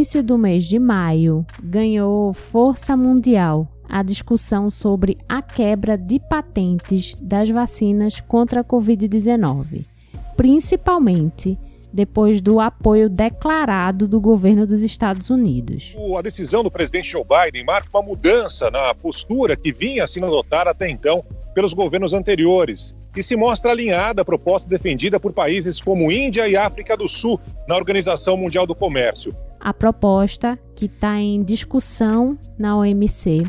início do mês de maio, ganhou força mundial a discussão sobre a quebra de patentes das vacinas contra a Covid-19, principalmente depois do apoio declarado do governo dos Estados Unidos. A decisão do presidente Joe Biden marca uma mudança na postura que vinha sendo adotada até então pelos governos anteriores e se mostra alinhada à proposta defendida por países como Índia e África do Sul na Organização Mundial do Comércio. A proposta, que está em discussão na OMC,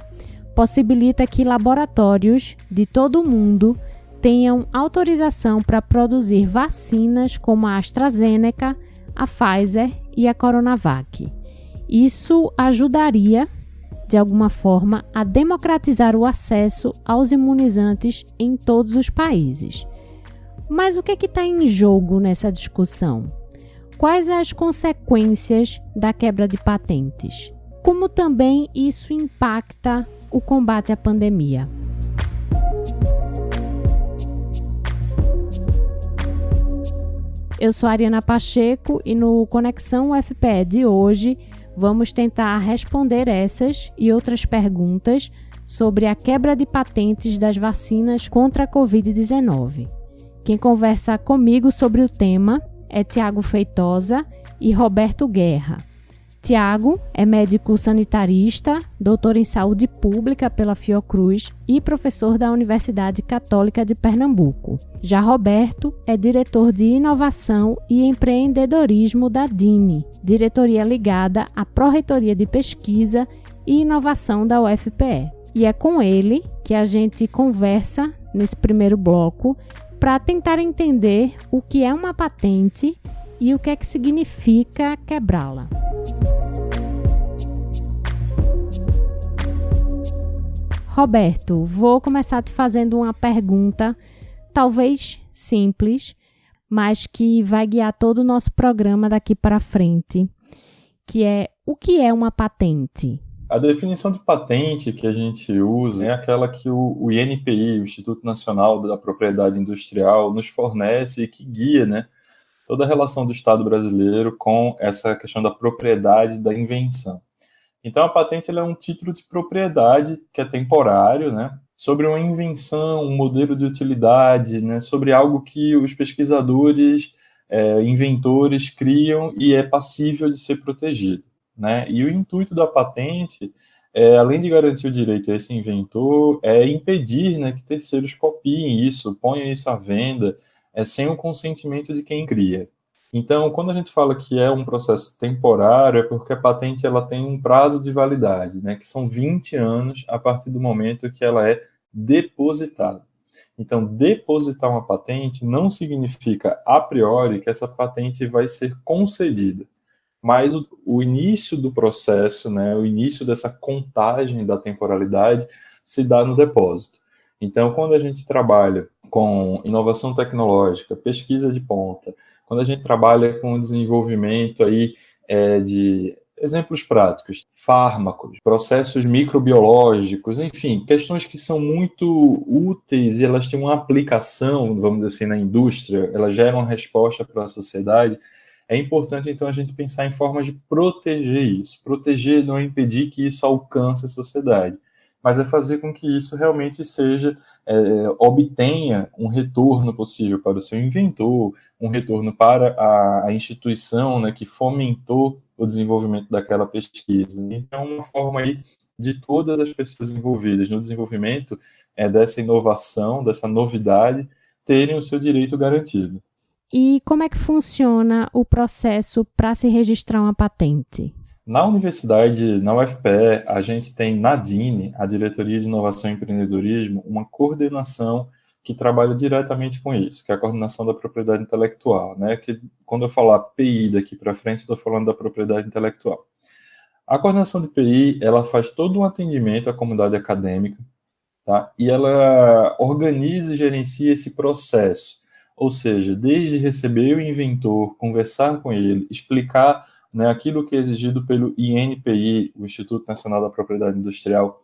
possibilita que laboratórios de todo o mundo tenham autorização para produzir vacinas como a AstraZeneca, a Pfizer e a Coronavac. Isso ajudaria, de alguma forma, a democratizar o acesso aos imunizantes em todos os países. Mas o que está em jogo nessa discussão? Quais as consequências da quebra de patentes? Como também isso impacta o combate à pandemia? Eu sou a Ariana Pacheco e no Conexão UFPE de hoje vamos tentar responder essas e outras perguntas sobre a quebra de patentes das vacinas contra a Covid-19. Quem conversa comigo sobre o tema é Tiago Feitosa e Roberto Guerra. Tiago é médico sanitarista, doutor em saúde pública pela Fiocruz e professor da Universidade Católica de Pernambuco. Já Roberto é diretor de inovação e empreendedorismo da DINE, diretoria ligada à Pró-Reitoria de Pesquisa e Inovação da UFPE. E é com ele que a gente conversa nesse primeiro bloco para tentar entender o que é uma patente e o que é que significa quebrá-la. Roberto, vou começar te fazendo uma pergunta, talvez simples, mas que vai guiar todo o nosso programa daqui para frente, que é: o que é uma patente? A definição de patente que a gente usa é aquela que o INPI, o Instituto Nacional da Propriedade Industrial, nos fornece e que guia, né, toda a relação do Estado brasileiro com essa questão da propriedade da invenção. Então, a patente ela é um título de propriedade que é temporário, né, sobre uma invenção, um modelo de utilidade, né, sobre algo que os pesquisadores, inventores criam e é passível de ser protegido, né? E o intuito da patente, além de garantir o direito a esse inventor, é impedir, né, que terceiros copiem isso, ponham isso à venda, sem o consentimento de quem cria. Então, quando a gente fala que é um processo temporário, é porque a patente ela tem um prazo de validade, né, que são 20 anos a partir do momento que ela é depositada. Então, depositar uma patente não significa, a priori, que essa patente vai ser concedida. Mas o início do processo, né, o início dessa contagem da temporalidade se dá no depósito. Então, quando a gente trabalha com inovação tecnológica, pesquisa de ponta, quando a gente trabalha com o desenvolvimento aí, de exemplos práticos, fármacos, processos microbiológicos, enfim, questões que são muito úteis e elas têm uma aplicação, vamos dizer assim, na indústria, elas geram uma resposta para a sociedade, é importante, então, a gente pensar em formas de proteger isso. Proteger não é impedir que isso alcance a sociedade, mas é fazer com que isso realmente seja, obtenha um retorno possível para o seu inventor, um retorno para a instituição, né, que fomentou o desenvolvimento daquela pesquisa. Então, uma forma aí de todas as pessoas envolvidas no desenvolvimento dessa inovação, dessa novidade, terem o seu direito garantido. E como é que funciona o processo para se registrar uma patente? Na universidade, na UFPE, a gente tem na DINE, a Diretoria de Inovação e Empreendedorismo, uma coordenação que trabalha diretamente com isso, que é a coordenação da propriedade intelectual, né? Que quando eu falar PI daqui para frente, estou falando da propriedade intelectual. A coordenação de PI, ela faz todo um atendimento à comunidade acadêmica, tá? E ela organiza e gerencia esse processo, ou seja, desde receber o inventor, conversar com ele, explicar, né, aquilo que é exigido pelo INPI, o Instituto Nacional da Propriedade Industrial,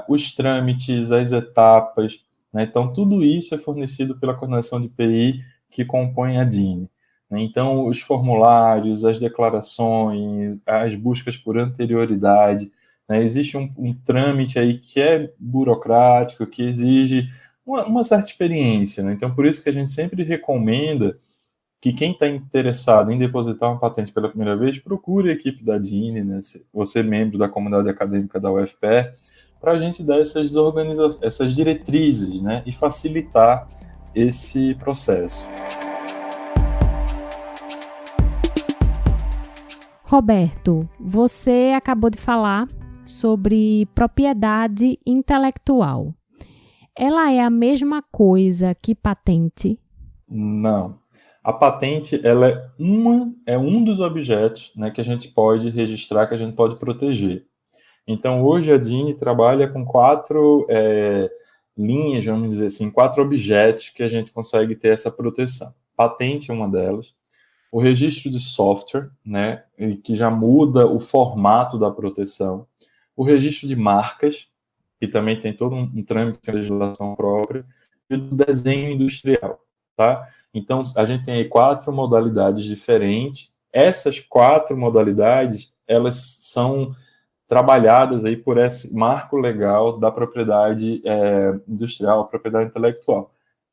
os trâmites, as etapas, né? Então tudo isso é fornecido pela coordenação de PI que compõe a DINE, né? Então, os formulários, as declarações, as buscas por anterioridade, né? Existe um trâmite aí que é burocrático, que exige uma certa experiência, né? Então, por isso que a gente sempre recomenda que quem está interessado em depositar uma patente pela primeira vez, procure a equipe da DINE, né? Você é membro da comunidade acadêmica da UFPE, para a gente dar essas diretrizes, né? E facilitar esse processo. Roberto, você acabou de falar sobre propriedade intelectual. Ela é a mesma coisa que patente? Não. A patente, ela é um dos objetos, né, que a gente pode registrar, que a gente pode proteger. Então, hoje a DINE trabalha com 4 linhas, vamos dizer assim, 4 objetos que a gente consegue ter essa proteção. Patente é uma delas. O registro de software, né, que já muda o formato da proteção. O registro de marcas, que também tem todo um trâmite de legislação própria. E o desenho industrial, tá? Então, a gente tem aí 4 modalidades diferentes. Essas 4 modalidades, elas são trabalhadas aí por esse marco legal da propriedade industrial, propriedade intelectual,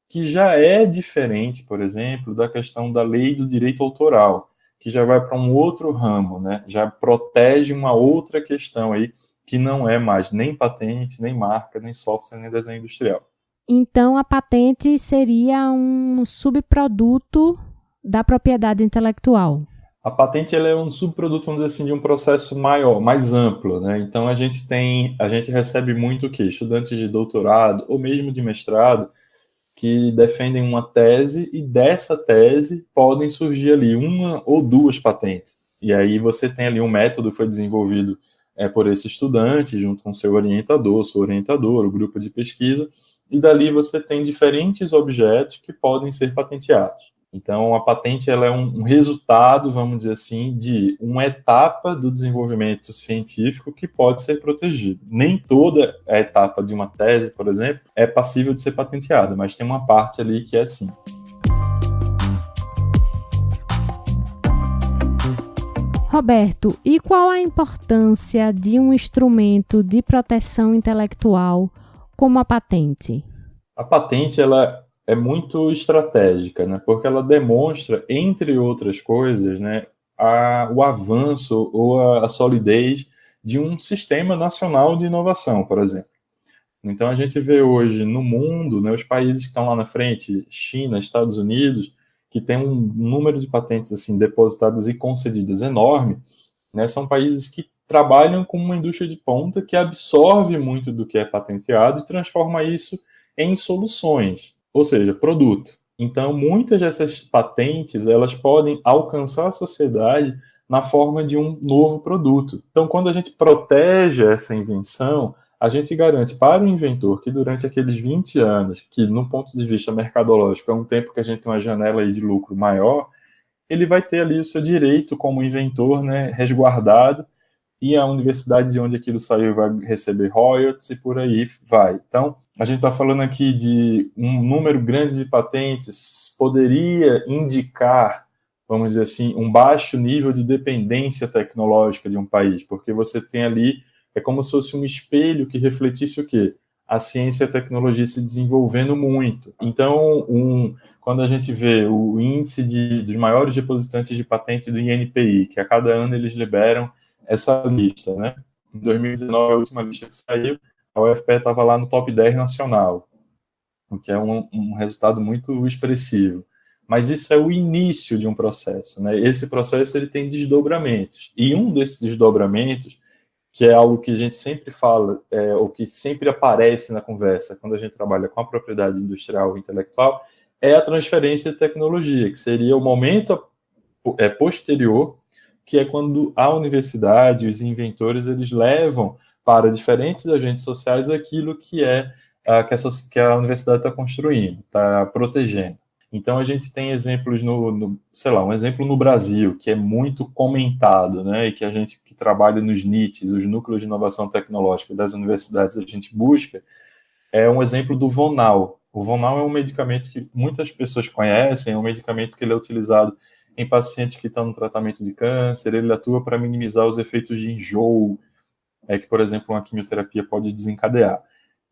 que já é diferente, por exemplo, da questão da lei do direito autoral, que já vai para um outro ramo, né? Já protege uma outra questão aí, que não é mais nem patente, nem marca, nem software, nem desenho industrial. Então, a patente seria um subproduto da propriedade intelectual. A patente ela é um subproduto, vamos dizer assim, de um processo maior, mais amplo, né? Então, a gente recebe muito o quê? Estudantes de doutorado ou mesmo de mestrado que defendem uma tese e dessa tese podem surgir ali 1 ou 2 patentes. E aí você tem ali um método que foi desenvolvido por esse estudante, junto com seu orientador, sua orientadora, o grupo de pesquisa, e dali você tem diferentes objetos que podem ser patenteados. Então, a patente ela é um resultado, vamos dizer assim, de uma etapa do desenvolvimento científico que pode ser protegido. Nem toda a etapa de uma tese, por exemplo, é passível de ser patenteada, mas tem uma parte ali que é sim. Roberto, e qual a importância de um instrumento de proteção intelectual como a patente? A patente ela é muito estratégica, né? Porque ela demonstra, entre outras coisas, né, o avanço ou a solidez de um sistema nacional de inovação, por exemplo. Então, a gente vê hoje no mundo, né, os países que estão lá na frente, China, Estados Unidos, que tem um número de patentes assim, depositadas e concedidas enorme, né, são países que trabalham com uma indústria de ponta que absorve muito do que é patenteado e transforma isso em soluções, ou seja, produto. Então, muitas dessas patentes, elas podem alcançar a sociedade na forma de um novo produto. Então, quando a gente protege essa invenção, a gente garante para o inventor que durante aqueles 20 anos, que no ponto de vista mercadológico é um tempo que a gente tem uma janela aí de lucro maior, ele vai ter ali o seu direito como inventor, né, resguardado, e a universidade de onde aquilo saiu vai receber royalties e por aí vai. Então, a gente está falando aqui de um número grande de patentes, poderia indicar, vamos dizer assim, um baixo nível de dependência tecnológica de um país, porque você tem ali, é como se fosse um espelho que refletisse o quê? A ciência e a tecnologia se desenvolvendo muito. Então, quando a gente vê o índice dos maiores depositantes de patente do INPI, que a cada ano eles liberam essa lista, né? Em 2019, a última lista que saiu, a UFPE estava lá no top 10 nacional, o que é um resultado muito expressivo. Mas isso é o início de um processo, né? Esse processo ele tem desdobramentos. E um desses desdobramentos, que é algo que a gente sempre fala, ou que sempre aparece na conversa quando a gente trabalha com a propriedade industrial e intelectual, é a transferência de tecnologia, que seria o momento posterior, que é quando a universidade, os inventores, eles levam para diferentes agentes sociais aquilo que que a universidade está construindo, está protegendo. Então, a gente tem exemplos um exemplo no Brasil, que é muito comentado, né, e que a gente que trabalha nos NITs, os Núcleos de Inovação Tecnológica das universidades, a gente busca, é um exemplo do Vonal. O Vonal é um medicamento que muitas pessoas conhecem, é um medicamento que ele é utilizado em pacientes que estão no tratamento de câncer, ele atua para minimizar os efeitos de enjoo, que, por exemplo, uma quimioterapia pode desencadear.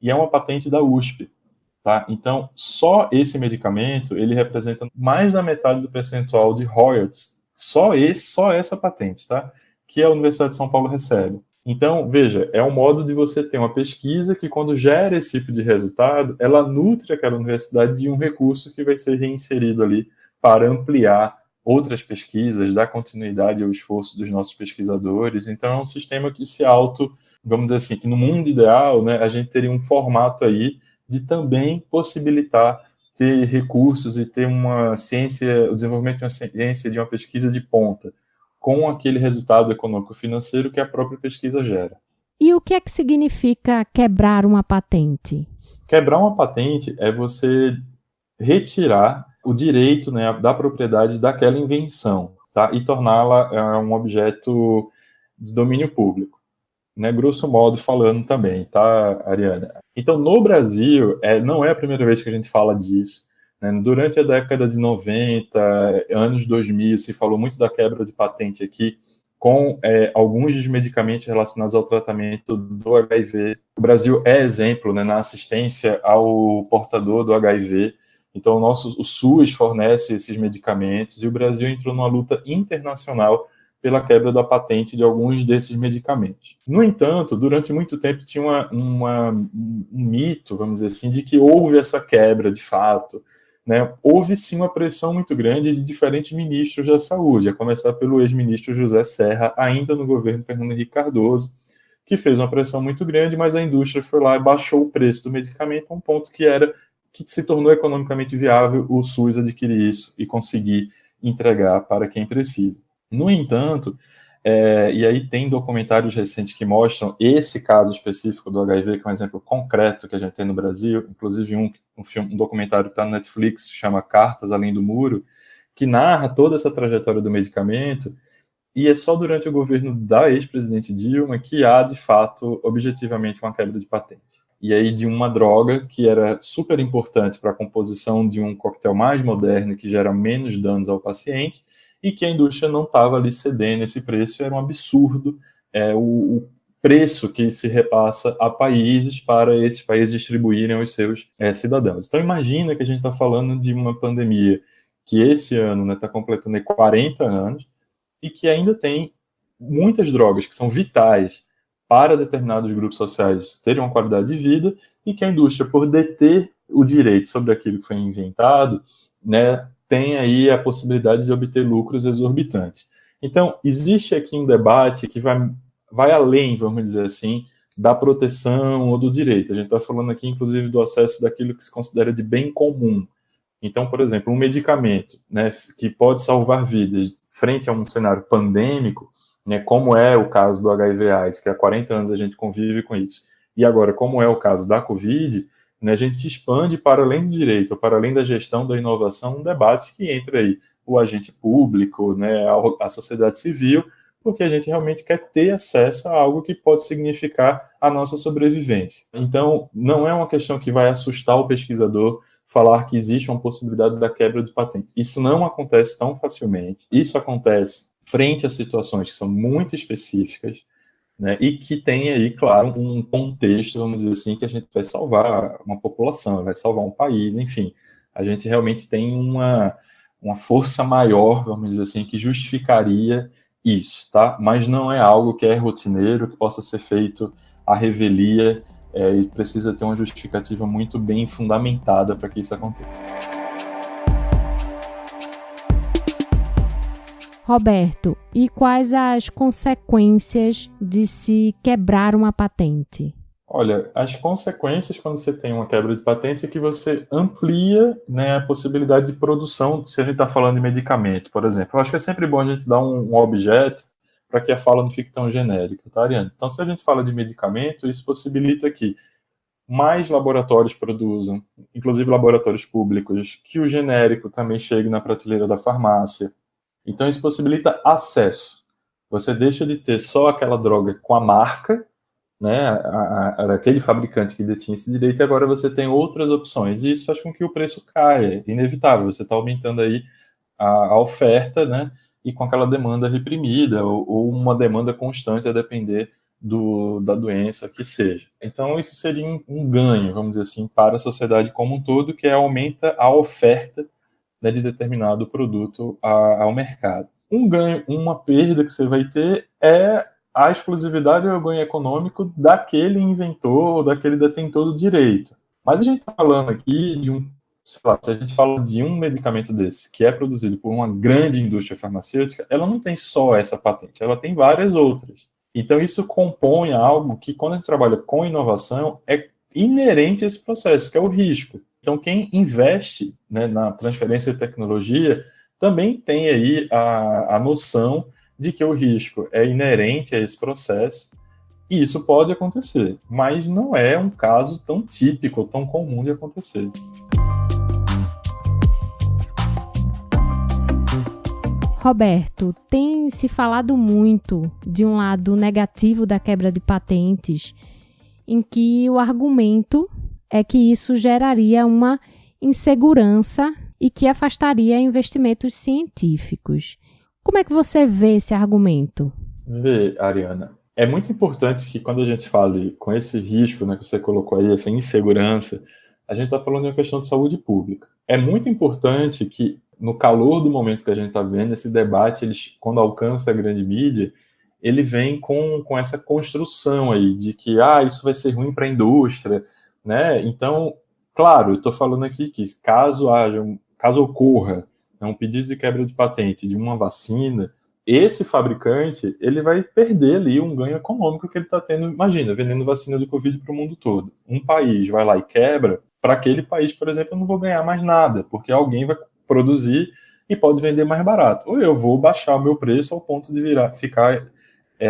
E é uma patente da USP. Tá? Então, só esse medicamento, ele representa mais da metade do percentual de royalties, só essa patente, tá? Que a Universidade de São Paulo recebe. Então, veja, é um modo de você ter uma pesquisa que, quando gera esse tipo de resultado, ela nutre aquela universidade de um recurso que vai ser reinserido ali para ampliar outras pesquisas, dar continuidade ao esforço dos nossos pesquisadores. Então, é um sistema que vamos dizer assim, que no mundo ideal, né, a gente teria um formato aí de também possibilitar ter recursos e ter uma ciência, o desenvolvimento de uma ciência, de uma pesquisa de ponta, com aquele resultado econômico-financeiro que a própria pesquisa gera. E o que é que significa quebrar uma patente? Quebrar uma patente é você retirar o direito, né, da propriedade daquela invenção, tá? E torná-la um objeto de domínio público, né? Grosso modo falando também, tá, Ariana? Então, no Brasil, não é a primeira vez que a gente fala disso. Né? Durante a década de 90, anos 2000, se falou muito da quebra de patente aqui, com alguns dos medicamentos relacionados ao tratamento do HIV. O Brasil é exemplo, né, na assistência ao portador do HIV. Então, o SUS fornece esses medicamentos e o Brasil entrou numa luta internacional pela quebra da patente de alguns desses medicamentos. No entanto, durante muito tempo tinha um mito, vamos dizer assim, de que houve essa quebra de fato. Né? Houve sim uma pressão muito grande de diferentes ministros da saúde, a começar pelo ex-ministro José Serra, ainda no governo Fernando Henrique Cardoso, que fez uma pressão muito grande, mas a indústria foi lá e baixou o preço do medicamento a um ponto que se tornou economicamente viável o SUS adquirir isso e conseguir entregar para quem precisa. No entanto, e aí tem documentários recentes que mostram esse caso específico do HIV, que é um exemplo concreto que a gente tem no Brasil, inclusive um documentário que está no Netflix, chama Cartas Além do Muro, que narra toda essa trajetória do medicamento, e é só durante o governo da ex-presidente Dilma que há, de fato, objetivamente, uma quebra de patente. E aí de uma droga que era super importante para a composição de um coquetel mais moderno, que gera menos danos ao paciente, e que a indústria não estava ali cedendo esse preço, era um absurdo o preço que se repassa a países para esses países distribuírem aos seus cidadãos. Então imagina que a gente está falando de uma pandemia que esse ano está completando 40 anos e que ainda tem muitas drogas que são vitais para determinados grupos sociais terem uma qualidade de vida e que a indústria, por deter o direito sobre aquilo que foi inventado, né, tem aí a possibilidade de obter lucros exorbitantes. Então, existe aqui um debate que vai além, vamos dizer assim, da proteção ou do direito. A gente está falando aqui, inclusive, do acesso daquilo que se considera de bem comum. Então, por exemplo, um medicamento, né, que pode salvar vidas frente a um cenário pandêmico, né, como é o caso do HIV/AIDS, que há 40 anos a gente convive com isso, e agora, como é o caso da Covid, né, a gente expande para além do direito, para além da gestão da inovação, um debate que entra aí o agente público, né, a sociedade civil, porque a gente realmente quer ter acesso a algo que pode significar a nossa sobrevivência. Então, não é uma questão que vai assustar o pesquisador falar que existe uma possibilidade da quebra de patente. Isso não acontece tão facilmente. Isso acontece frente a situações que são muito específicas, né, e que tem aí, claro, um contexto, vamos dizer assim, que a gente vai salvar uma população, vai salvar um país, enfim. A gente realmente tem uma força maior, vamos dizer assim, que justificaria isso, tá? Mas não é algo que é rotineiro, que possa ser feito à revelia, e precisa ter uma justificativa muito bem fundamentada para que isso aconteça. Roberto, e quais as consequências de se quebrar uma patente? Olha, as consequências quando você tem uma quebra de patente é que você amplia, né, a possibilidade de produção, se a gente está falando de medicamento, por exemplo. Eu acho que é sempre bom a gente dar um objeto para que a fala não fique tão genérica, tá, Ariane? Então, se a gente fala de medicamento, isso possibilita que mais laboratórios produzam, inclusive laboratórios públicos, que o genérico também chegue na prateleira da farmácia. Então, isso possibilita acesso. Você deixa de ter só aquela droga com a marca, né, aquele fabricante que detinha esse direito, e agora você tem outras opções. E isso faz com que o preço caia, é inevitável. Você está aumentando aí a oferta, né, e com aquela demanda reprimida, ou uma demanda constante a depender da doença que seja. Então, isso seria um ganho, vamos dizer assim, para a sociedade como um todo, que aumenta a oferta, né, de determinado produto ao mercado. Um ganho, uma perda que você vai ter é a exclusividade ou o ganho econômico daquele inventor ou daquele detentor do direito. Mas a gente está falando aqui de sei lá, se a gente fala de um medicamento desse, que é produzido por uma grande indústria farmacêutica, ela não tem só essa patente, ela tem várias outras. Então, isso compõe algo que, quando a gente trabalha com inovação, é inerente a esse processo, que é o risco. Então, quem investe, né, na transferência de tecnologia também tem aí a noção de que o risco é inerente a esse processo, e isso pode acontecer, mas não é um caso tão típico, tão comum de acontecer. Roberto, tem se falado muito de um lado negativo da quebra de patentes, em que o argumento é que isso geraria uma insegurança e que afastaria investimentos científicos. Como é que você vê esse argumento? Vê, Ariana, é muito importante que quando a gente fale com esse risco, né, que você colocou aí, essa insegurança, a gente está falando de uma questão de saúde pública. É muito importante que, no calor do momento que a gente está vendo, esse debate, quando alcança a grande mídia, ele vem com essa construção aí de que isso vai ser ruim para a indústria, né? Então, claro, eu estou falando aqui que caso ocorra, né, um pedido de quebra de patente de uma vacina, esse fabricante ele vai perder ali um ganho econômico que ele está tendo. Imagina, vendendo vacina do Covid para o mundo todo. Um país vai lá e quebra, para aquele país, por exemplo, eu não vou ganhar mais nada, porque alguém vai produzir e pode vender mais barato. Ou eu vou baixar o meu preço ao ponto de ficar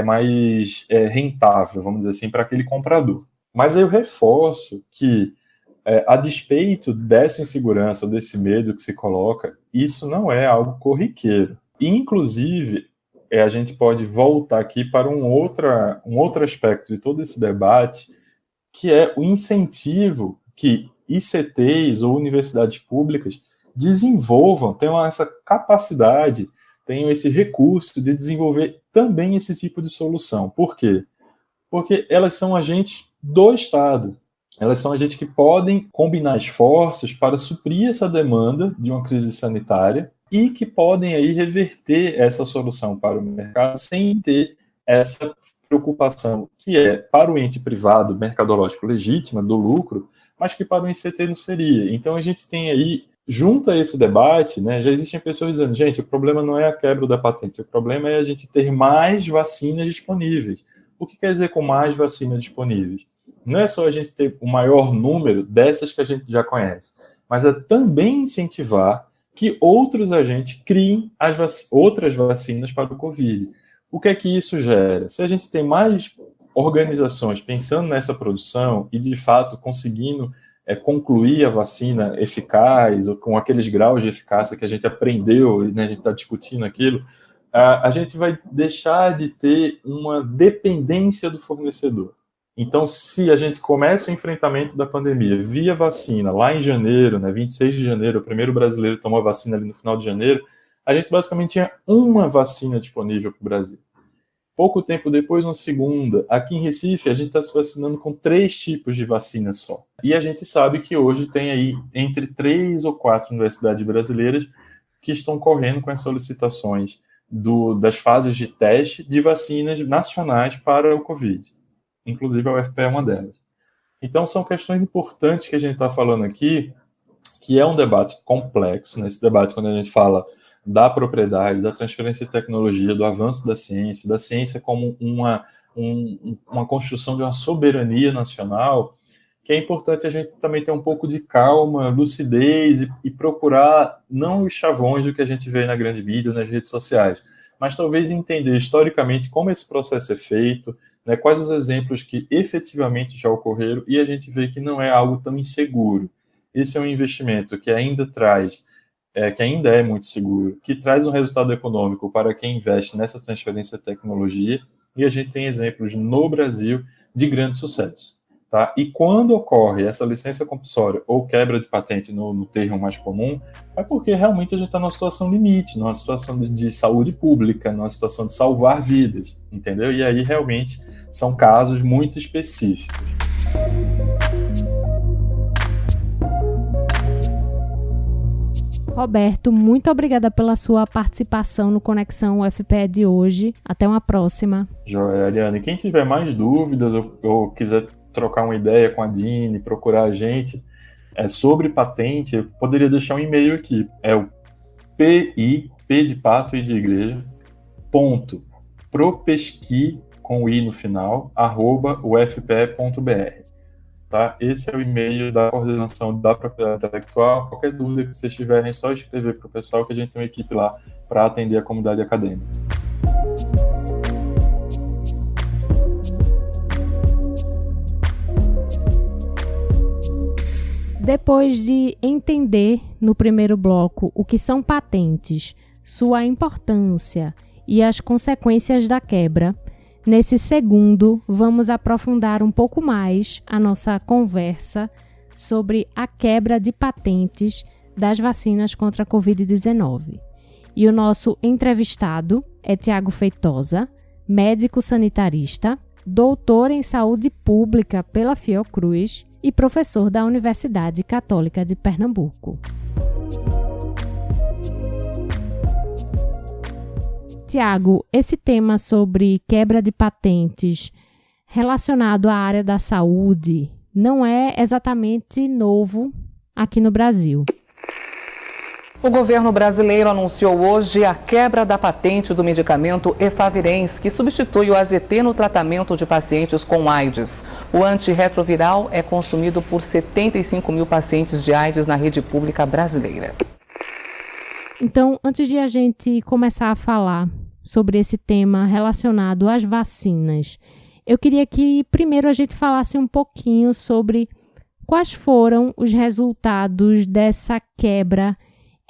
mais rentável, vamos dizer assim, para aquele comprador. Mas aí eu reforço que, a despeito dessa insegurança, desse medo que se coloca, isso não é algo corriqueiro. E, inclusive, a gente pode voltar aqui para um outro aspecto de todo esse debate, que é o incentivo que ICTs ou universidades públicas desenvolvam, tenham essa capacidade, tenham esse recurso de desenvolver também esse tipo de solução. Por quê? Porque elas são agentes do Estado. Elas são agentes que podem combinar esforços para suprir essa demanda de uma crise sanitária e que podem aí reverter essa solução para o mercado sem ter essa preocupação que para o ente privado mercadológico legítima do lucro, mas que para o ICT não seria. Então a gente tem aí, junto a esse debate, né, já existem pessoas dizendo, gente, o problema não é a quebra da patente, o problema é a gente ter mais vacinas disponíveis. O que quer dizer com mais vacinas disponíveis? Não é só a gente ter o maior número dessas que a gente já conhece, mas é também incentivar que outros agentes criem outras vacinas para o Covid. O que é que isso gera? Se a gente tem mais organizações pensando nessa produção e, de fato, conseguindo concluir a vacina eficaz, ou com aqueles graus de eficácia que a gente aprendeu, né, a gente está discutindo aquilo, a gente vai deixar de ter uma dependência do fornecedor. Então, se a gente começa o enfrentamento da pandemia via vacina, lá em janeiro, né, 26 de janeiro, o primeiro brasileiro tomou a vacina ali no final de janeiro, a gente basicamente tinha uma vacina disponível para o Brasil. Pouco tempo depois, uma segunda. Aqui em Recife, a gente está se vacinando com 3 tipos de vacina só. E a gente sabe que hoje tem aí entre 3 ou 4 universidades brasileiras que estão correndo com as solicitações das fases de teste de vacinas nacionais para o Covid. Inclusive, a UFPE é uma delas. Então, são questões importantes que a gente está falando aqui, que é um debate complexo, né? Esse debate, quando a gente fala da propriedade, da transferência de tecnologia, do avanço da ciência como uma construção de uma soberania nacional, que é importante a gente também ter um pouco de calma, lucidez e procurar não os chavões do que a gente vê na grande mídia, nas redes sociais, mas talvez entender historicamente como esse processo é feito, né, quais os exemplos que efetivamente já ocorreram, e a gente vê que não é algo tão inseguro. Esse é um investimento que ainda é muito seguro, que traz um resultado econômico para quem investe nessa transferência de tecnologia, e a gente tem exemplos no Brasil de grande sucesso. Tá? E quando ocorre essa licença compulsória ou quebra de patente no termo mais comum, é porque realmente a gente está numa situação limite, numa situação de saúde pública, numa situação de salvar vidas, entendeu? E aí realmente são casos muito específicos. Roberto, muito obrigada pela sua participação no Conexão UFPE de hoje. Até uma próxima. Joia, Ariane. Quem tiver mais dúvidas ou quiser trocar uma ideia com a Dini, procurar a gente sobre patente, eu poderia deixar um e-mail aqui. É o P de pato e de igreja, propesqui, com o i no final, @ufpe.br. Tá? Esse é o e-mail da coordenação da propriedade intelectual. Qualquer dúvida que vocês tiverem, é só escrever para o pessoal, que a gente tem uma equipe lá para atender a comunidade acadêmica. Depois de entender no primeiro bloco o que são patentes, sua importância e as consequências da quebra, nesse segundo, vamos aprofundar um pouco mais a nossa conversa sobre a quebra de patentes das vacinas contra a Covid-19. E o nosso entrevistado é Tiago Feitosa, médico sanitarista, doutor em saúde pública pela Fiocruz e professor da Universidade Católica de Pernambuco. Tiago, esse tema sobre quebra de patentes relacionado à área da saúde não é exatamente novo aqui no Brasil. O governo brasileiro anunciou hoje a quebra da patente do medicamento Efavirenz, que substitui o AZT no tratamento de pacientes com AIDS. O antirretroviral é consumido por 75 mil pacientes de AIDS na rede pública brasileira. Então, antes de a gente começar a falar sobre esse tema relacionado às vacinas, eu queria que primeiro a gente falasse um pouquinho sobre quais foram os resultados dessa quebra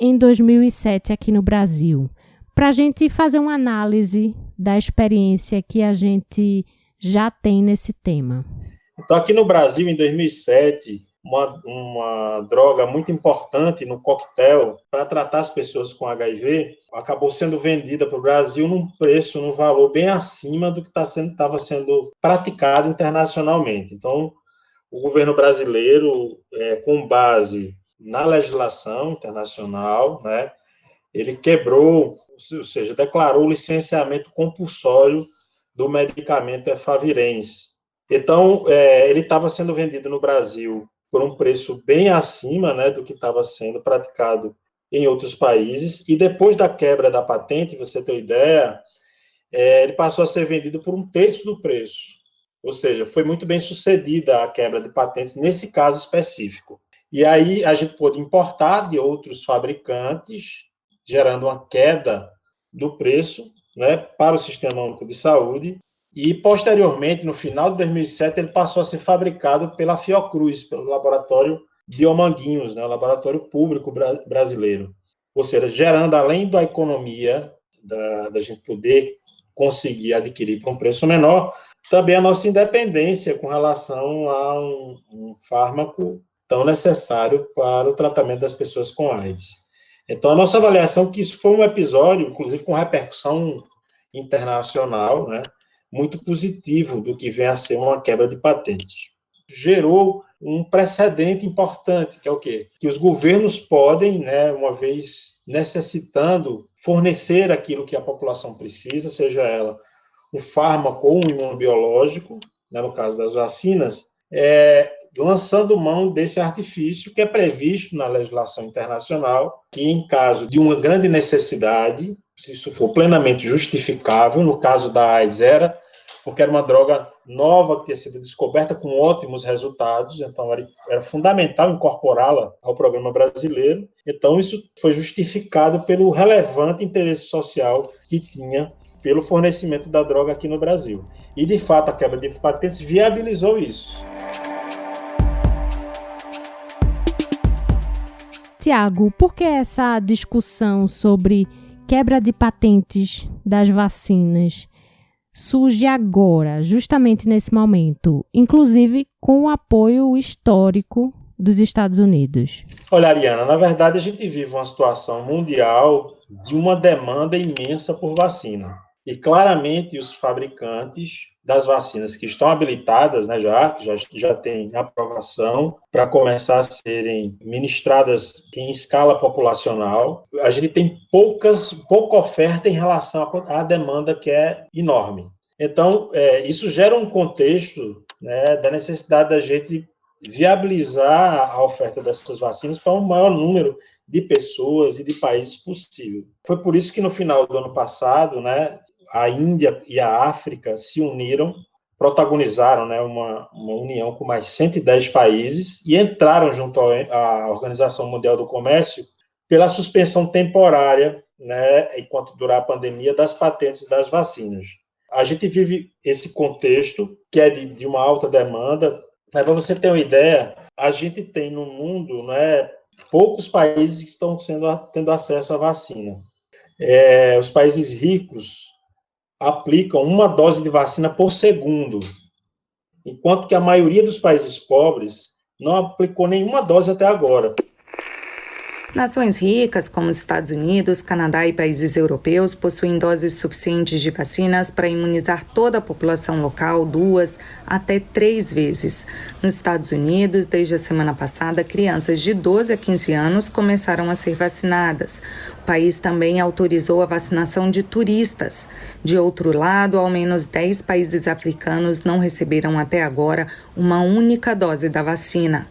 em 2007 aqui no Brasil, para a gente fazer uma análise da experiência que a gente já tem nesse tema. Então, aqui no Brasil, em 2007, uma droga muito importante no coquetel para tratar as pessoas com HIV acabou sendo vendida para o Brasil num valor bem acima do que estava sendo praticado internacionalmente. Então, o governo brasileiro, com base na legislação internacional, né, ele quebrou, ou seja, declarou o licenciamento compulsório do medicamento Efavirenz. Então, ele estava sendo vendido no Brasil por um preço bem acima, né, do que estava sendo praticado em outros países, e depois da quebra da patente, você ter uma ideia, ele passou a ser vendido por 1/3 do preço. Ou seja, foi muito bem sucedida a quebra de patentes nesse caso específico. E aí a gente pôde importar de outros fabricantes, gerando uma queda do preço, né, para o Sistema Único de Saúde. E, posteriormente, no final de 2007, ele passou a ser fabricado pela Fiocruz, pelo laboratório Biomanguinhos, né, o laboratório público brasileiro. Ou seja, gerando, além da economia, da gente poder conseguir adquirir por um preço menor, também a nossa independência com relação a um fármaco tão necessário para o tratamento das pessoas com AIDS. Então, a nossa avaliação é que isso foi um episódio, inclusive com repercussão internacional, né, muito positivo do que vem a ser uma quebra de patente. Gerou um precedente importante, que é o quê? Que os governos podem, né, uma vez necessitando fornecer aquilo que a população precisa, seja ela um fármaco ou um imunobiológico, né, no caso das vacinas, lançando mão desse artifício que é previsto na legislação internacional, que em caso de uma grande necessidade, se isso for plenamente justificável, no caso da AIDS porque era uma droga nova que tinha sido descoberta com ótimos resultados, então era fundamental incorporá-la ao programa brasileiro, então isso foi justificado pelo relevante interesse social que tinha pelo fornecimento da droga aqui no Brasil. E, de fato, a quebra de patentes viabilizou isso. Tiago, por que essa discussão sobre quebra de patentes das vacinas surge agora, justamente nesse momento, inclusive com o apoio histórico dos Estados Unidos? Olha, Ariana, na verdade a gente vive uma situação mundial de uma demanda imensa por vacina. E claramente os fabricantes das vacinas que estão habilitadas, né, já tem aprovação para começar a serem ministradas em escala populacional. A gente tem pouca oferta em relação à demanda, que é enorme. Então, isso gera um contexto, né, da necessidade da gente viabilizar a oferta dessas vacinas para um maior número de pessoas e de países possível. Foi por isso que no final do ano passado, né, a Índia e a África se uniram, protagonizaram, né, uma união com mais 110 países e entraram junto à Organização Mundial do Comércio pela suspensão temporária, né, enquanto durar a pandemia, das patentes das vacinas. A gente vive esse contexto que é de uma alta demanda. Para você ter uma ideia, a gente tem no mundo, né, poucos países que estão tendo acesso à vacina. Os países ricos aplicam uma dose de vacina por segundo, enquanto que a maioria dos países pobres não aplicou nenhuma dose até agora. Nações ricas, como os Estados Unidos, Canadá e países europeus, possuem doses suficientes de vacinas para imunizar toda a população local 2 até 3 vezes. Nos Estados Unidos, desde a semana passada, crianças de 12 a 15 anos começaram a ser vacinadas. O país também autorizou a vacinação de turistas. De outro lado, ao menos 10 países africanos não receberam até agora uma única dose da vacina.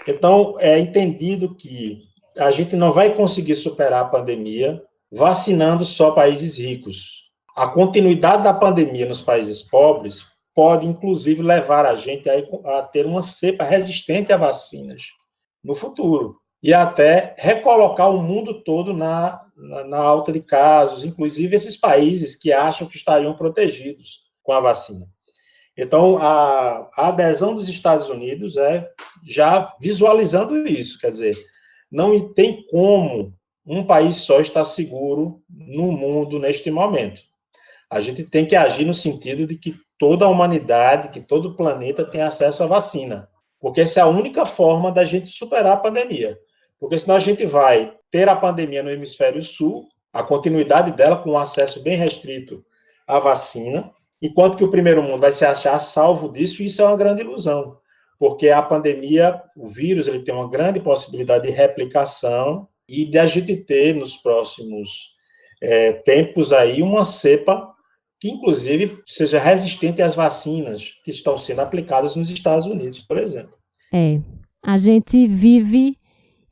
Então, é entendido que a gente não vai conseguir superar a pandemia vacinando só países ricos. A continuidade da pandemia nos países pobres pode, inclusive, levar a gente a ter uma cepa resistente a vacinas no futuro e até recolocar o mundo todo na alta de casos, inclusive esses países que acham que estariam protegidos com a vacina. Então, a adesão dos Estados Unidos é já visualizando isso, quer dizer, não tem como um país só estar seguro no mundo neste momento. A gente tem que agir no sentido de que toda a humanidade, que todo o planeta tenha acesso à vacina, porque essa é a única forma da gente superar a pandemia, porque senão a gente vai ter a pandemia no hemisfério sul, a continuidade dela com um acesso bem restrito à vacina, enquanto que o primeiro mundo vai se achar salvo disso, e isso é uma grande ilusão, porque a pandemia, o vírus, ele tem uma grande possibilidade de replicação e de a gente ter nos próximos tempos aí uma cepa que, inclusive, seja resistente às vacinas que estão sendo aplicadas nos Estados Unidos, por exemplo. A gente vive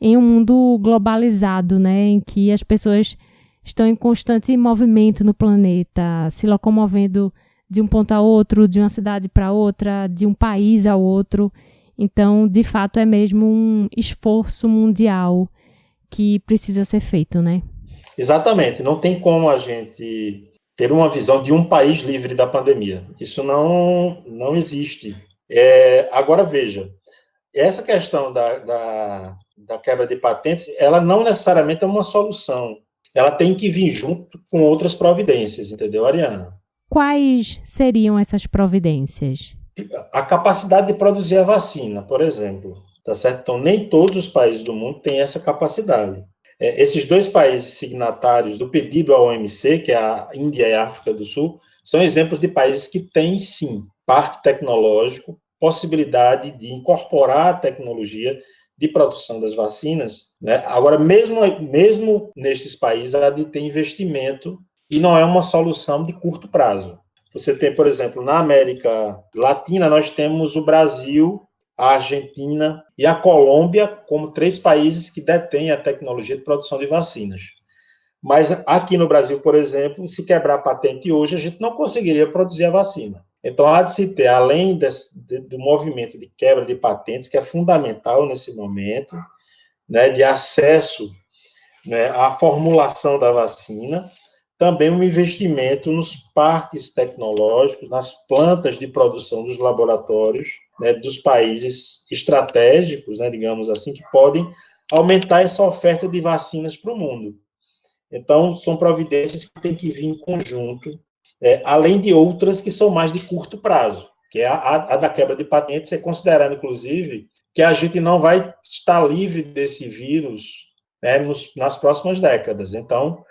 em um mundo globalizado, né, em que as pessoas estão em constante movimento no planeta, se locomovendo de um ponto a outro, de uma cidade para outra, de um país ao outro. Então, de fato, é mesmo um esforço mundial que precisa ser feito, né? Exatamente. Não tem como a gente ter uma visão de um país livre da pandemia. Isso não existe. Agora, veja, essa questão da quebra de patentes, ela não necessariamente é uma solução. Ela tem que vir junto com outras providências, entendeu, Ariana? Quais seriam essas providências? A capacidade de produzir a vacina, por exemplo, tá certo? Então, nem todos os países do mundo têm essa capacidade. Esses 2 países signatários do pedido à OMC, que é a Índia e a África do Sul, são exemplos de países que têm, sim, parque tecnológico, possibilidade de incorporar a tecnologia de produção das vacinas, né? Agora, mesmo nestes países, há de ter investimento e não é uma solução de curto prazo. Você tem, por exemplo, na América Latina, nós temos o Brasil, a Argentina e a Colômbia como 3 países que detêm a tecnologia de produção de vacinas. Mas aqui no Brasil, por exemplo, se quebrar a patente hoje, a gente não conseguiria produzir a vacina. Então, há de se ter, além do movimento de quebra de patentes, que é fundamental nesse momento, né, de acesso, né, à formulação da vacina, também um investimento nos parques tecnológicos, nas plantas de produção dos laboratórios, né, dos países estratégicos, né, digamos assim, que podem aumentar essa oferta de vacinas para o mundo. Então, são providências que têm que vir em conjunto, além de outras que são mais de curto prazo, que é a da quebra de patentes, considerando, inclusive, que a gente não vai estar livre desse vírus, né, nas próximas décadas. Então,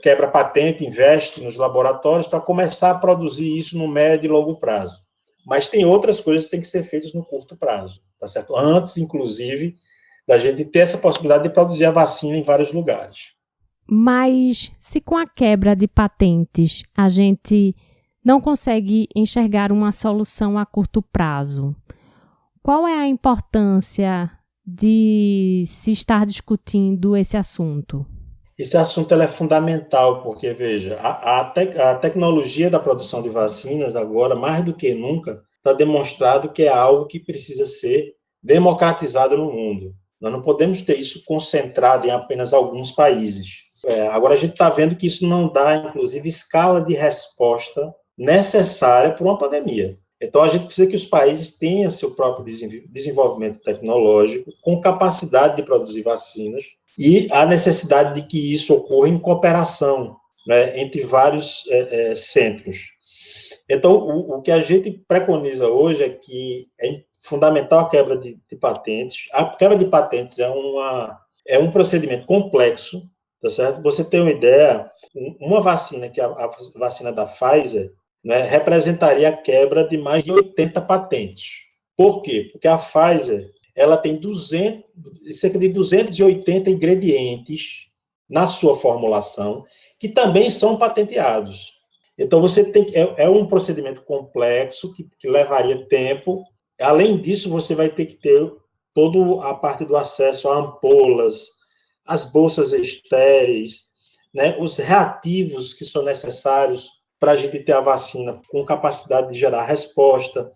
quebra patente, investe nos laboratórios para começar a produzir isso no médio e longo prazo. Mas tem outras coisas que têm que ser feitas no curto prazo, tá certo? Antes, inclusive, da gente ter essa possibilidade de produzir a vacina em vários lugares. Mas se com a quebra de patentes a gente não consegue enxergar uma solução a curto prazo, qual é a importância de se estar discutindo esse assunto? Esse assunto é fundamental, porque, veja, a tecnologia da produção de vacinas, agora, mais do que nunca, está demonstrado que é algo que precisa ser democratizado no mundo. Nós não podemos ter isso concentrado em apenas alguns países. Agora, a gente está vendo que isso não dá, inclusive, escala de resposta necessária para uma pandemia. Então, a gente precisa que os países tenham seu próprio desenvolvimento tecnológico, com capacidade de produzir vacinas, e a necessidade de que isso ocorra em cooperação, né, entre vários centros. Então, o que a gente preconiza hoje é que é fundamental a quebra de patentes. A quebra de patentes é um procedimento complexo, tá certo? Você tem uma ideia, uma vacina, que é a vacina da Pfizer, né, representaria a quebra de mais de 80 patentes. Por quê? Porque a Pfizer ela tem cerca de 280 ingredientes na sua formulação, que também são patenteados. Então, você tem um procedimento complexo, que levaria tempo. Além disso, você vai ter que ter toda a parte do acesso a ampolas, as bolsas estéreis, né, os reativos que são necessários para a gente ter a vacina com capacidade de gerar resposta.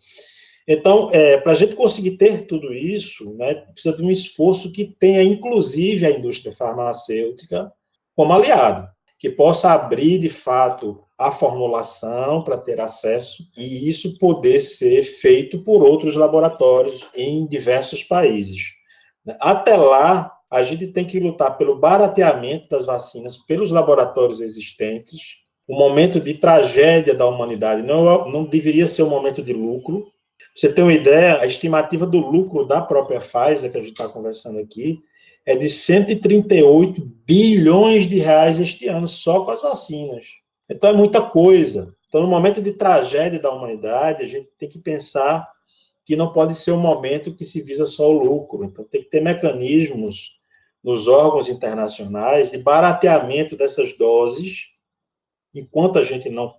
Então, para a gente conseguir ter tudo isso, né, precisa de um esforço que tenha, inclusive, a indústria farmacêutica como aliado, que possa abrir, de fato, a formulação para ter acesso e isso poder ser feito por outros laboratórios em diversos países. Até lá, a gente tem que lutar pelo barateamento das vacinas pelos laboratórios existentes. O momento de tragédia da humanidade não deveria ser um momento de lucro. Você tem uma ideia, a estimativa do lucro da própria Pfizer, que a gente está conversando aqui, é de 138 bilhões de reais este ano, só com as vacinas. Então, é muita coisa. Então, no momento de tragédia da humanidade, a gente tem que pensar que não pode ser um momento que se visa só o lucro. Então, tem que ter mecanismos nos órgãos internacionais de barateamento dessas doses, enquanto a gente não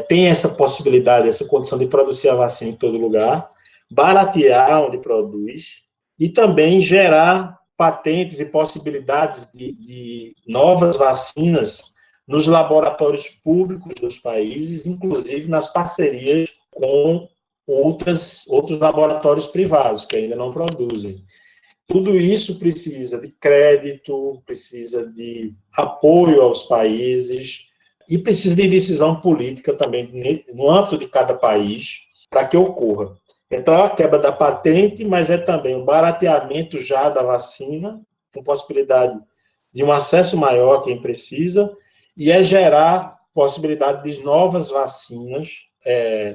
tem essa possibilidade, essa condição de produzir a vacina em todo lugar, baratear onde produz, e também gerar patentes e possibilidades de novas vacinas nos laboratórios públicos dos países, inclusive nas parcerias com outros laboratórios privados, que ainda não produzem. Tudo isso precisa de crédito, precisa de apoio aos países, e precisa de decisão política também no âmbito de cada país para que ocorra. Então, é a quebra da patente, mas é também o barateamento já da vacina, com possibilidade de um acesso maior a quem precisa, e é gerar possibilidade de novas vacinas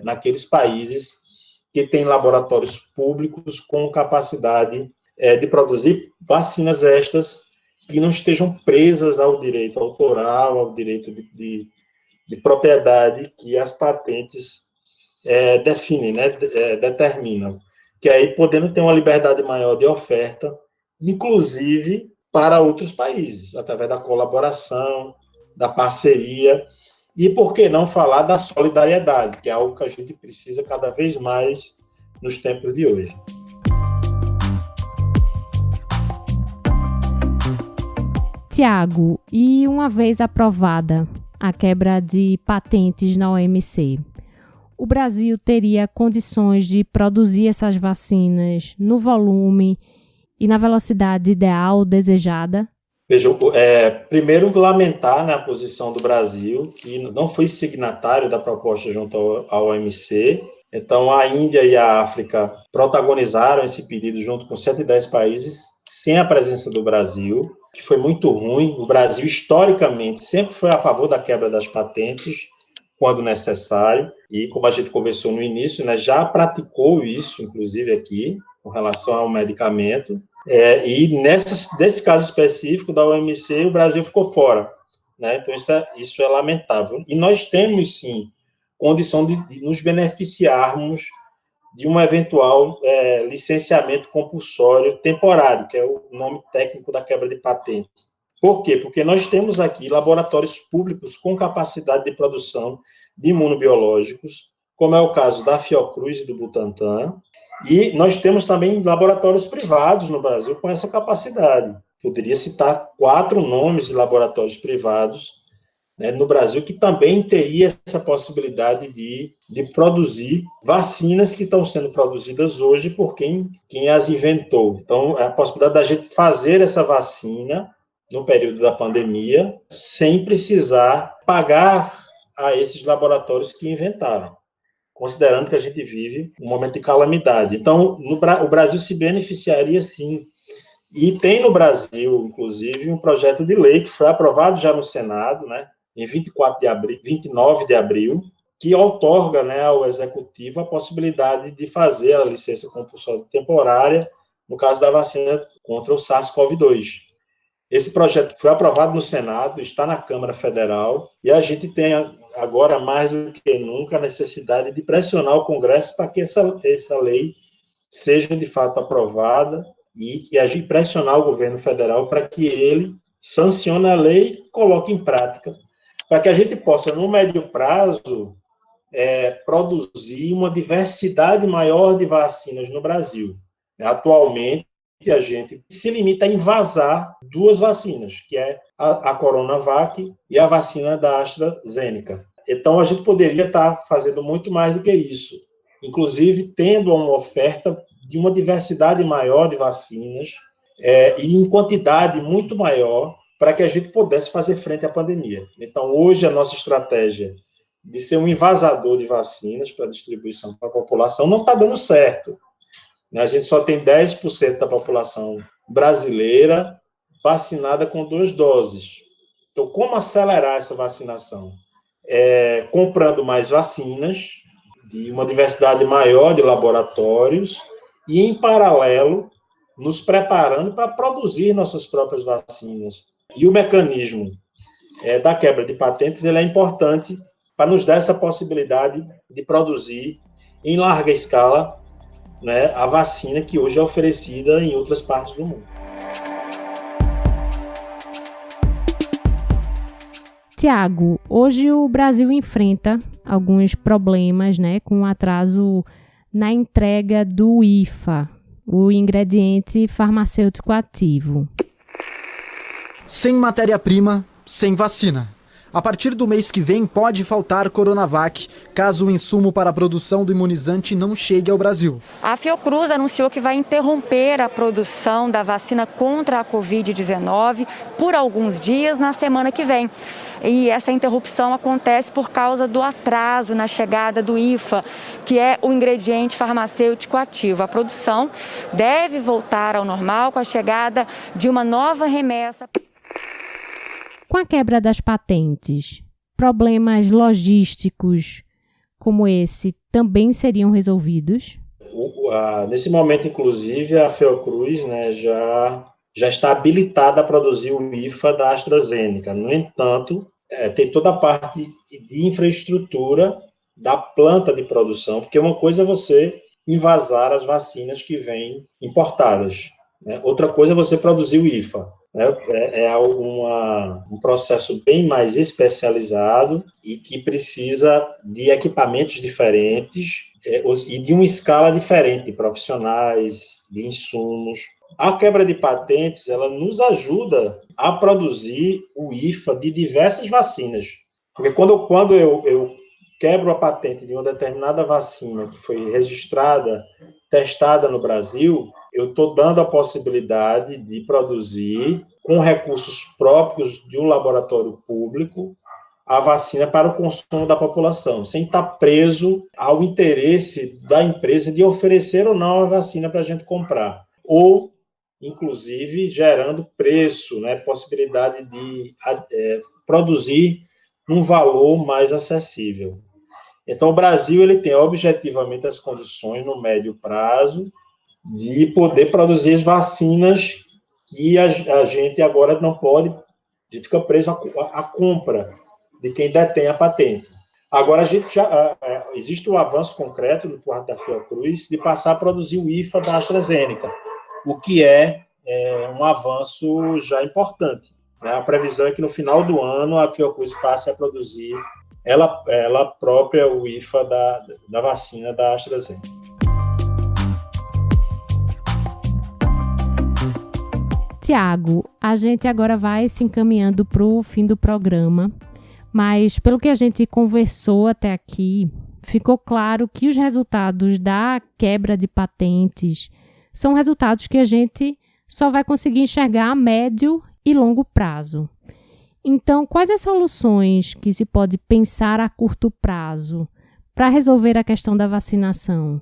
naqueles países que têm laboratórios públicos com capacidade de produzir vacinas estas que não estejam presas ao direito autoral, ao direito de propriedade que as patentes definem, né, determinam. Que aí podendo ter uma liberdade maior de oferta, inclusive para outros países, através da colaboração, da parceria, e por que não falar da solidariedade, que é algo que a gente precisa cada vez mais nos tempos de hoje. Tiago, e uma vez aprovada a quebra de patentes na OMC, o Brasil teria condições de produzir essas vacinas no volume e na velocidade ideal desejada? Veja, primeiro lamentar, né, a posição do Brasil, que não foi signatário da proposta junto à OMC. Então, a Índia e a África protagonizaram esse pedido junto com 110 países, sem a presença do Brasil. que foi muito ruim. O Brasil, historicamente, sempre foi a favor da quebra das patentes, quando necessário, e como a gente conversou no início, né, já praticou isso, inclusive aqui, com relação ao medicamento, e nesse caso específico da OMC, o Brasil ficou fora, né, então isso é lamentável. E nós temos, sim, condição de nos beneficiarmos de um eventual licenciamento compulsório temporário, que é o nome técnico da quebra de patente. Por quê? Porque nós temos aqui laboratórios públicos com capacidade de produção de imunobiológicos, como é o caso da Fiocruz e do Butantan, e nós temos também laboratórios privados no Brasil com essa capacidade. Poderia citar 4 nomes de laboratórios privados, né, no Brasil, que também teria essa possibilidade de produzir vacinas que estão sendo produzidas hoje por quem as inventou. Então, a possibilidade da gente fazer essa vacina no período da pandemia, sem precisar pagar a esses laboratórios que inventaram, considerando que a gente vive um momento de calamidade. Então, o Brasil se beneficiaria, sim. E tem no Brasil, inclusive, um projeto de lei que foi aprovado já no Senado, né, em 29 de abril, que outorga, né, ao Executivo a possibilidade de fazer a licença compulsória temporária, no caso da vacina contra o SARS-CoV-2. Esse projeto foi aprovado no Senado, está na Câmara Federal, e a gente tem agora, mais do que nunca, a necessidade de pressionar o Congresso para que essa lei seja, de fato, aprovada e que a gente pressionar o governo federal para que ele sancione a lei e coloque em prática, para que a gente possa, no médio prazo, produzir uma diversidade maior de vacinas no Brasil. Atualmente, a gente se limita a envasar 2 vacinas, que é a Coronavac e a vacina da AstraZeneca. Então, a gente poderia estar fazendo muito mais do que isso, inclusive tendo uma oferta de uma diversidade maior de vacinas e em quantidade muito maior para que a gente pudesse fazer frente à pandemia. Então, hoje, a nossa estratégia de ser um envasador de vacinas para distribuição para a população não está dando certo. A gente só tem 10% da população brasileira vacinada com 2 doses. Então, como acelerar essa vacinação? Comprando mais vacinas, de uma diversidade maior de laboratórios, e, em paralelo, nos preparando para produzir nossas próprias vacinas. E o mecanismo da quebra de patentes ele é importante para nos dar essa possibilidade de produzir em larga escala, né, a vacina que hoje é oferecida em outras partes do mundo. Tiago, hoje o Brasil enfrenta alguns problemas, né, com um atraso na entrega do IFA, o ingrediente farmacêutico ativo. Sem matéria-prima, sem vacina. A partir do mês que vem pode faltar Coronavac, caso o insumo para a produção do imunizante não chegue ao Brasil. A Fiocruz anunciou que vai interromper a produção da vacina contra a Covid-19 por alguns dias na semana que vem. E essa interrupção acontece por causa do atraso na chegada do IFA, que é o ingrediente farmacêutico ativo. A produção deve voltar ao normal com a chegada de uma nova remessa. Com a quebra das patentes, problemas logísticos como esse também seriam resolvidos? Nesse momento, inclusive, a Fiocruz, né, já está habilitada a produzir o IFA da AstraZeneca. No entanto, tem toda a parte de infraestrutura da planta de produção, porque uma coisa é você envasar as vacinas que vêm importadas, né? Outra coisa é você produzir o IFA. É um processo bem mais especializado e que precisa de equipamentos diferentes e de uma escala diferente, de profissionais, de insumos. A quebra de patentes, ela nos ajuda a produzir o IFA de diversas vacinas. Porque quando eu quebro a patente de uma determinada vacina que foi registrada, testada no Brasil, eu estou dando a possibilidade de produzir, com recursos próprios de um laboratório público, a vacina para o consumo da população, sem estar preso ao interesse da empresa de oferecer ou não a vacina para a gente comprar. Ou, inclusive gerando preço, né, possibilidade de produzir num valor mais acessível. Então, o Brasil ele tem objetivamente as condições, no médio prazo, de poder produzir as vacinas que a gente agora não pode, a gente fica preso à compra de quem detém a patente. Agora, a gente existe um avanço concreto no quarto da Fiocruz de passar a produzir o IFA da AstraZeneca, o que é um avanço já importante. Né? A previsão é que no final do ano a Fiocruz passe a produzir ela própria o IFA da vacina da AstraZeneca. Tiago, a gente agora vai se encaminhando para o fim do programa, mas pelo que a gente conversou até aqui, ficou claro que os resultados da quebra de patentes são resultados que a gente só vai conseguir enxergar a médio e longo prazo. Então, quais as soluções que se pode pensar a curto prazo para resolver a questão da vacinação,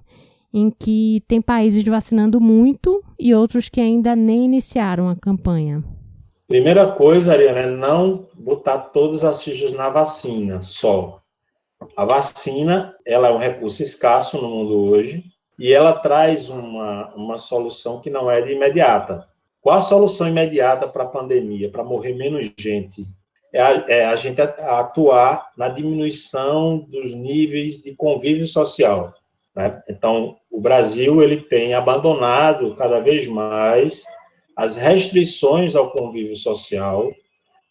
em que tem países vacinando muito e outros que ainda nem iniciaram a campanha? Primeira coisa, Ariana, é não botar todas as fichas na vacina só. A vacina, ela é um recurso escasso no mundo hoje e ela traz uma solução que não é de imediata. Qual a solução imediata para a pandemia, para morrer menos gente? É a gente atuar na diminuição dos níveis de convívio social. Né? Então, o Brasil ele tem abandonado cada vez mais as restrições ao convívio social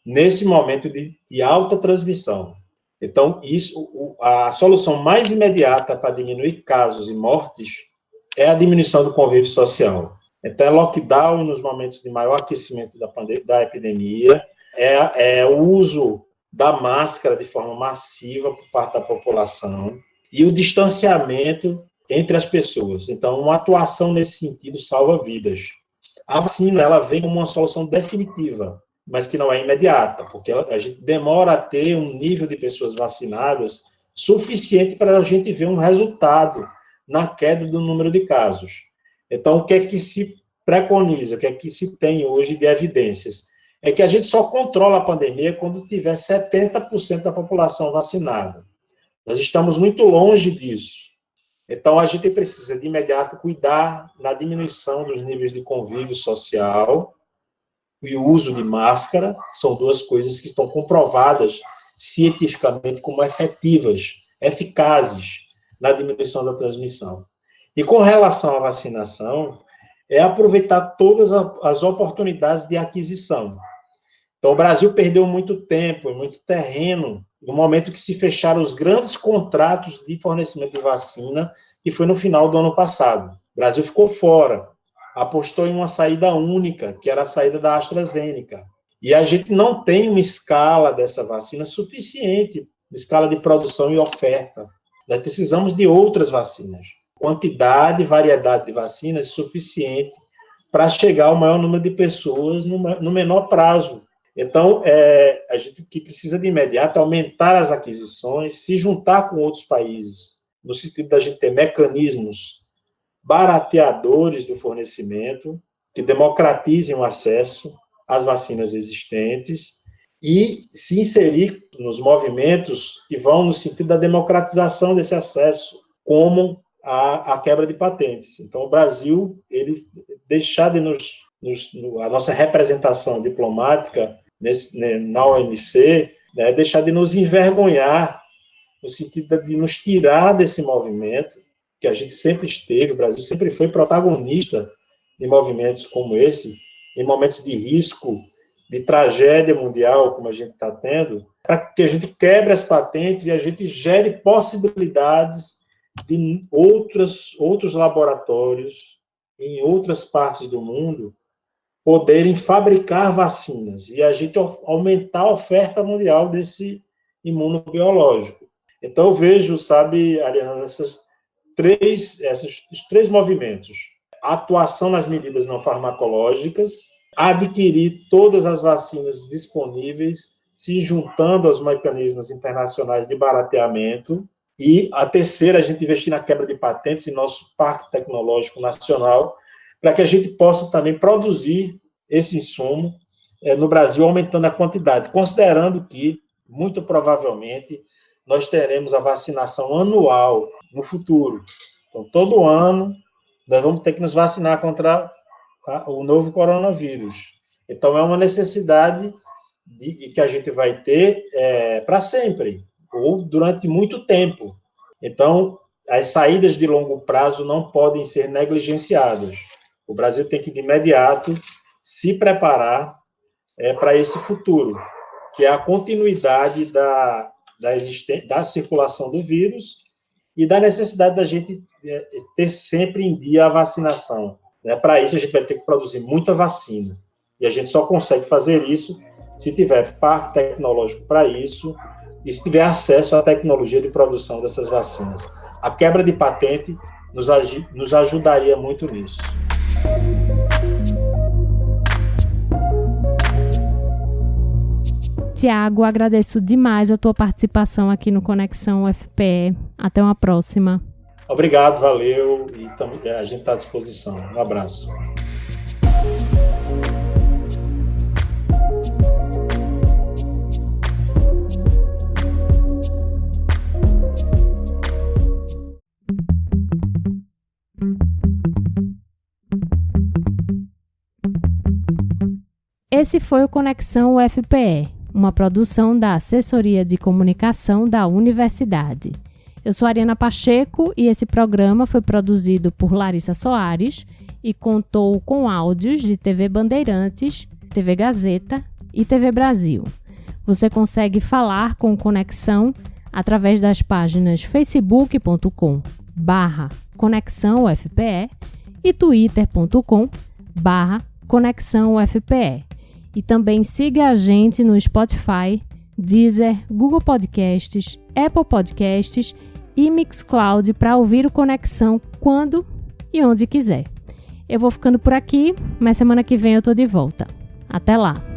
nesse momento de alta transmissão. Então, a solução mais imediata para diminuir casos e mortes é a diminuição do convívio social. Então, é lockdown nos momentos de maior aquecimento da epidemia, é o uso da máscara de forma massiva por parte da população e o distanciamento entre as pessoas. Então, uma atuação nesse sentido salva vidas. A vacina, ela vem como uma solução definitiva, mas que não é imediata, porque a gente demora a ter um nível de pessoas vacinadas suficiente para a gente ver um resultado na queda do número de casos. Então, o que é que se preconiza, o que é que se tem hoje de evidências? É que a gente só controla a pandemia quando tiver 70% da população vacinada. Nós estamos muito longe disso. Então, a gente precisa, de imediato, cuidar na diminuição dos níveis de convívio social e o uso de máscara. São duas coisas que estão comprovadas cientificamente como efetivas, eficazes na diminuição da transmissão. E com relação à vacinação, é aproveitar todas as oportunidades de aquisição. Então, o Brasil perdeu muito tempo e muito terreno no momento que se fecharam os grandes contratos de fornecimento de vacina, que foi no final do ano passado. O Brasil ficou fora, apostou em uma saída única, que era a saída da AstraZeneca. E a gente não tem uma escala dessa vacina suficiente, uma escala de produção e oferta. Nós precisamos de outras vacinas. Quantidade e variedade de vacinas suficiente para chegar ao maior número de pessoas no menor prazo. Então, a gente que precisa de imediato aumentar as aquisições, se juntar com outros países, no sentido da gente ter mecanismos barateadores do fornecimento, que democratizem o acesso às vacinas existentes e se inserir nos movimentos que vão no sentido da democratização desse acesso, como a quebra de patentes. Então, o Brasil, ele deixar de a nossa representação diplomática na OMC, né, deixar de nos envergonhar, no sentido de nos tirar desse movimento, que a gente sempre esteve, o Brasil sempre foi protagonista em movimentos como esse, em momentos de risco, de tragédia mundial, como a gente está tendo, para que a gente quebre as patentes e a gente gere possibilidades de outros laboratórios em outras partes do mundo poderem fabricar vacinas e a gente aumentar a oferta mundial desse imunobiológico. Então, eu vejo, sabe, Ariana, esses três movimentos. A atuação nas medidas não farmacológicas, adquirir todas as vacinas disponíveis, se juntando aos mecanismos internacionais de barateamento, e a terceira, a gente investir na quebra de patentes em nosso parque tecnológico nacional, para que a gente possa também produzir esse insumo no Brasil, aumentando a quantidade, considerando que, muito provavelmente, nós teremos a vacinação anual no futuro. Então, todo ano, nós vamos ter que nos vacinar contra o novo coronavírus. Então, é uma necessidade que a gente vai ter para sempre, ou durante muito tempo. Então, as saídas de longo prazo não podem ser negligenciadas. O Brasil tem que, de imediato, se preparar para esse futuro, que é a continuidade da circulação do vírus e da necessidade da gente ter sempre em dia a vacinação. Para isso, a gente vai ter que produzir muita vacina. E a gente só consegue fazer isso se tiver parque tecnológico para isso e se tiver acesso à tecnologia de produção dessas vacinas. A quebra de patente nos ajudaria muito nisso. Tiago, agradeço demais a tua participação aqui no Conexão UFPE. Até uma próxima. Obrigado, valeu, e a gente está à disposição. Um abraço. Esse foi o Conexão UFPE, uma produção da Assessoria de Comunicação da Universidade. Eu sou Ariana Pacheco e esse programa foi produzido por Larissa Soares e contou com áudios de TV Bandeirantes, TV Gazeta e TV Brasil. Você consegue falar com Conexão através das páginas facebook.com/Conexão UFPE e twitter.com/Conexão UFPE. E também siga a gente no Spotify, Deezer, Google Podcasts, Apple Podcasts e Mixcloud para ouvir o Conexão quando e onde quiser. Eu vou ficando por aqui, mas semana que vem eu tô de volta. Até lá!